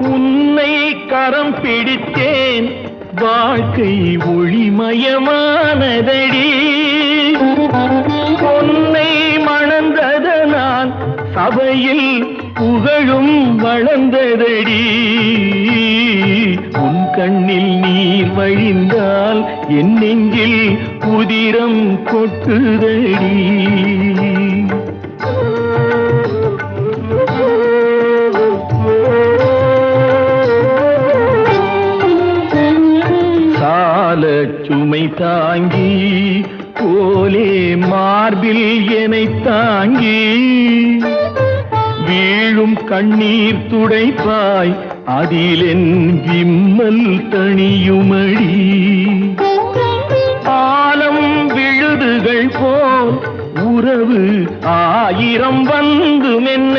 உன்னை கரம் பிடித்தேன் வாழ்க்கை ஒளிமயமானதடி உன்னை மணந்ததனால் சபையில் புகழும் வளர்ந்ததடி உன் கண்ணில் நீர் வழிந்தால் என் நெஞ்சில் உதிரம் கொட்டுதடி சுமை தாங்கி போலே மார்பில் என்னை தாங்கி வீழும் கண்ணீர் துடைப்பாய் அதிலென் விம்மல் தணியுமடி ஆலம் விழுதுகள் போல் உறவு ஆயிரம் வந்து மென்ன